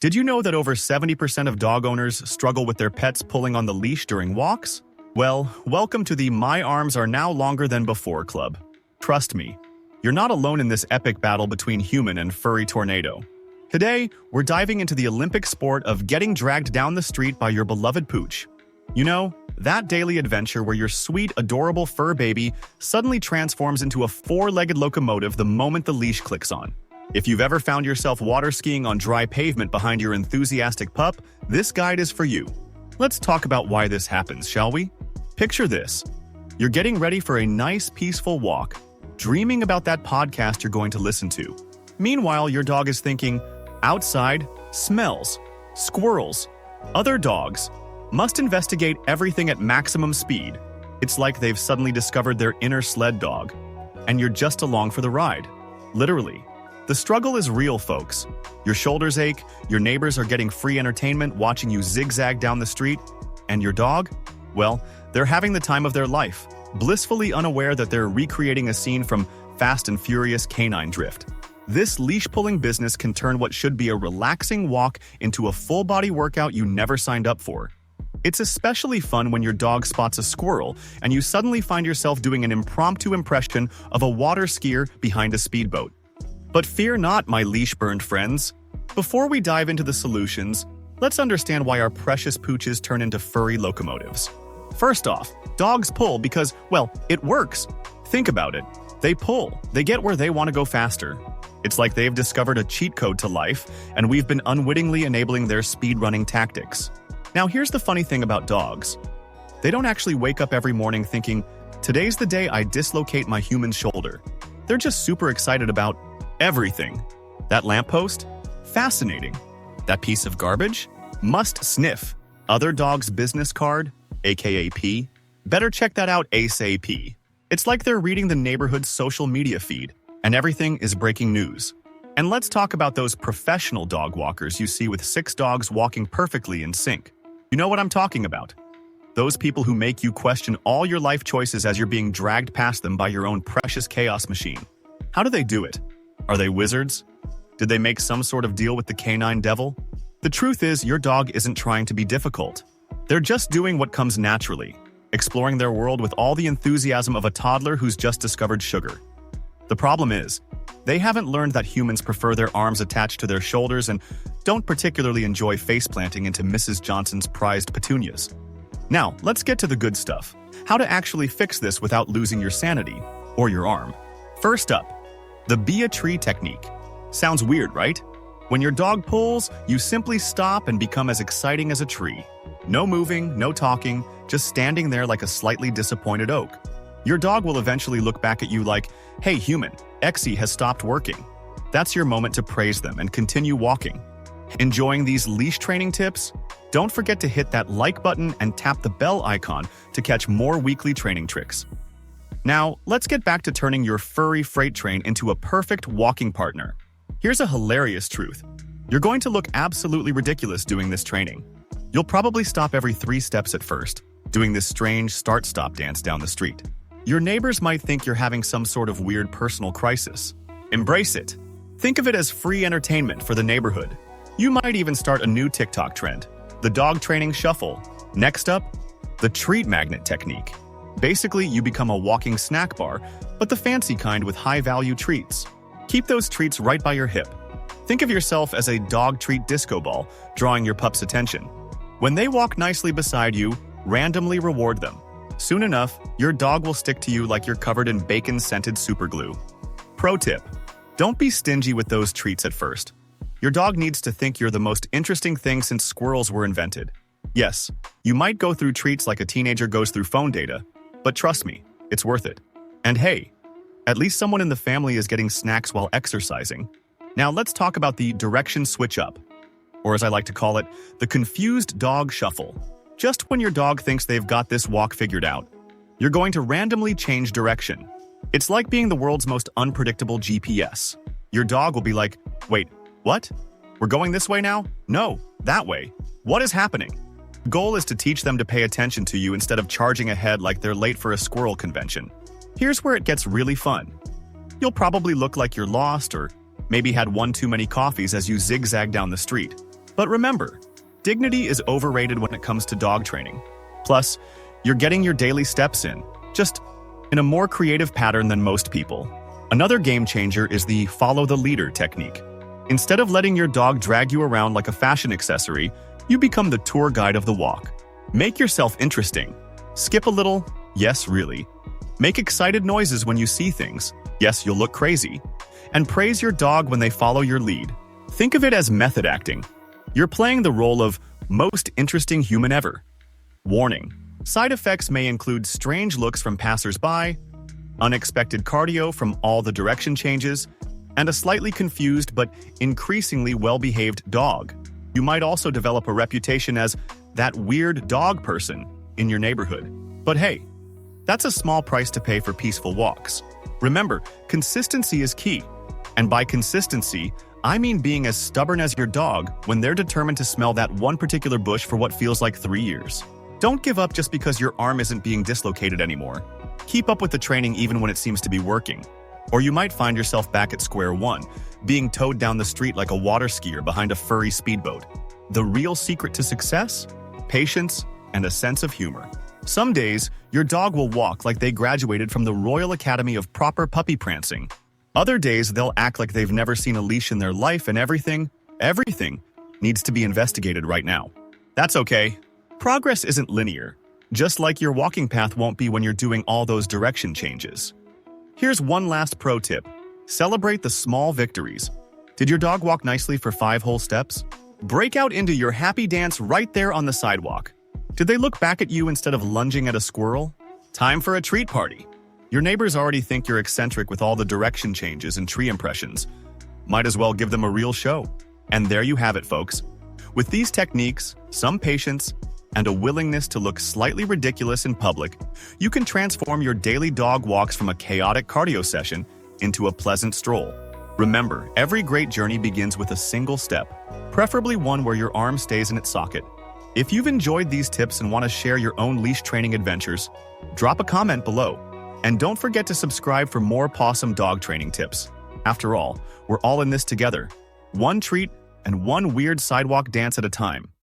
Did you know that over 70% of dog owners struggle with their pets pulling on the leash during walks? Well, welcome to the My Arms Are Now Longer Than Before Club. Trust me, you're not alone in this epic battle between human and furry tornado. Today, we're diving into the Olympic sport of getting dragged down the street by your beloved pooch. You know, that daily adventure where your sweet, adorable fur baby suddenly transforms into a four-legged locomotive the moment the leash clicks on. If you've ever found yourself water skiing on dry pavement behind your enthusiastic pup, this guide is for you. Let's talk about why this happens, shall we? Picture this. You're getting ready for a nice, peaceful walk, dreaming about that podcast you're going to listen to. Meanwhile, your dog is thinking, outside, smells, squirrels, other dogs, must investigate everything at maximum speed. It's like they've suddenly discovered their inner sled dog, and you're just along for the ride. Literally. The struggle is real, folks. Your shoulders ache, your neighbors are getting free entertainment watching you zigzag down the street, and your dog? Well, they're having the time of their life, blissfully unaware that they're recreating a scene from Fast and Furious Canine Drift. This leash-pulling business can turn what should be a relaxing walk into a full-body workout you never signed up for. It's especially fun when your dog spots a squirrel and you suddenly find yourself doing an impromptu impression of a water skier behind a speedboat. But fear not, my leash-burned friends. Before we dive into the solutions, let's understand why our precious pooches turn into furry locomotives. First off, dogs pull because, well, it works. Think about it. They pull. They get where they want to go faster. It's like they've discovered a cheat code to life, and we've been unwittingly enabling their speed-running tactics. Now, here's the funny thing about dogs. They don't actually wake up every morning thinking, today's the day I dislocate my human shoulder. They're just super excited about everything. That lamppost? Fascinating. That piece of garbage? Must sniff. Other dog's business card? AKA P? Better check that out ASAP. It's like they're reading the neighborhood's social media feed, and everything is breaking news. And let's talk about those professional dog walkers you see with 6 dogs walking perfectly in sync. You know what I'm talking about. Those people who make you question all your life choices as you're being dragged past them by your own precious chaos machine. How do they do it? Are they wizards? Did they make some sort of deal with the canine devil? The truth is, your dog isn't trying to be difficult. They're just doing what comes naturally, exploring their world with all the enthusiasm of a toddler who's just discovered sugar. The problem is, they haven't learned that humans prefer their arms attached to their shoulders and don't particularly enjoy face-planting into Mrs. Johnson's prized petunias. Now, let's get to the good stuff. How to actually fix this without losing your sanity, or your arm. First up, the be a tree technique. Sounds weird, right? When your dog pulls, you simply stop and become as exciting as a tree. No moving, no talking, just standing there like a slightly disappointed oak. Your dog will eventually look back at you like, hey human, Exy has stopped working. That's your moment to praise them and continue walking. Enjoying these leash training tips? Don't forget to hit that like button and tap the bell icon to catch more weekly training tricks. Now, let's get back to turning your furry freight train into a perfect walking partner. Here's a hilarious truth. You're going to look absolutely ridiculous doing this training. You'll probably stop every 3 steps at first, doing this strange start-stop dance down the street. Your neighbors might think you're having some sort of weird personal crisis. Embrace it. Think of it as free entertainment for the neighborhood. You might even start a new TikTok trend, the dog training shuffle. Next up, the treat magnet technique. Basically, you become a walking snack bar, but the fancy kind with high-value treats. Keep those treats right by your hip. Think of yourself as a dog treat disco ball, drawing your pup's attention. When they walk nicely beside you, randomly reward them. Soon enough, your dog will stick to you like you're covered in bacon-scented superglue. Pro tip: don't be stingy with those treats at first. Your dog needs to think you're the most interesting thing since squirrels were invented. Yes, you might go through treats like a teenager goes through phone data, but trust me, it's worth it. And hey, at least someone in the family is getting snacks while exercising. Now let's talk about the direction switch up, or as I like to call it, the confused dog shuffle. Just when your dog thinks they've got this walk figured out, you're going to randomly change direction. It's like being the world's most unpredictable GPS. Your dog will be like, wait, what? We're going this way now? No, that way. What is happening? The goal is to teach them to pay attention to you instead of charging ahead like they're late for a squirrel convention. Here's where it gets really fun. You'll probably look like you're lost or maybe had one too many coffees as you zigzag down the street. But remember, dignity is overrated when it comes to dog training. Plus, you're getting your daily steps in, just in a more creative pattern than most people. Another game changer is the follow the leader technique. Instead of letting your dog drag you around like a fashion accessory, you become the tour guide of the walk. Make yourself interesting. Skip a little, yes, really. Make excited noises when you see things, yes, you'll look crazy. And praise your dog when they follow your lead. Think of it as method acting. You're playing the role of most interesting human ever. Warning: side effects may include strange looks from passers-by, unexpected cardio from all the direction changes, and a slightly confused but increasingly well-behaved dog. You might also develop a reputation as that weird dog person in your neighborhood. But hey, that's a small price to pay for peaceful walks. Remember, consistency is key. And by consistency, I mean being as stubborn as your dog when they're determined to smell that one particular bush for what feels like 3 years. Don't give up just because your arm isn't being dislocated anymore. Keep up with the training even when it seems to be working. Or you might find yourself back at square one, being towed down the street like a water skier behind a furry speedboat. The real secret to success? Patience and a sense of humor. Some days, your dog will walk like they graduated from the Royal Academy of Proper Puppy Prancing. Other days, they'll act like they've never seen a leash in their life, and everything needs to be investigated right now. That's okay. Progress isn't linear, just like your walking path won't be when you're doing all those direction changes. Here's one last pro tip. Celebrate the small victories. Did your dog walk nicely for 5 whole steps? Break out into your happy dance right there on the sidewalk. Did they look back at you instead of lunging at a squirrel? Time for a treat party. Your neighbors already think you're eccentric with all the direction changes and tree impressions. Might as well give them a real show. And there you have it, folks. With these techniques, some patience, and a willingness to look slightly ridiculous in public, you can transform your daily dog walks from a chaotic cardio session into a pleasant stroll. Remember, every great journey begins with a single step, preferably one where your arm stays in its socket. If you've enjoyed these tips and want to share your own leash training adventures, drop a comment below. And don't forget to subscribe for more pawsome dog training tips. After all, we're all in this together. One treat and one weird sidewalk dance at a time.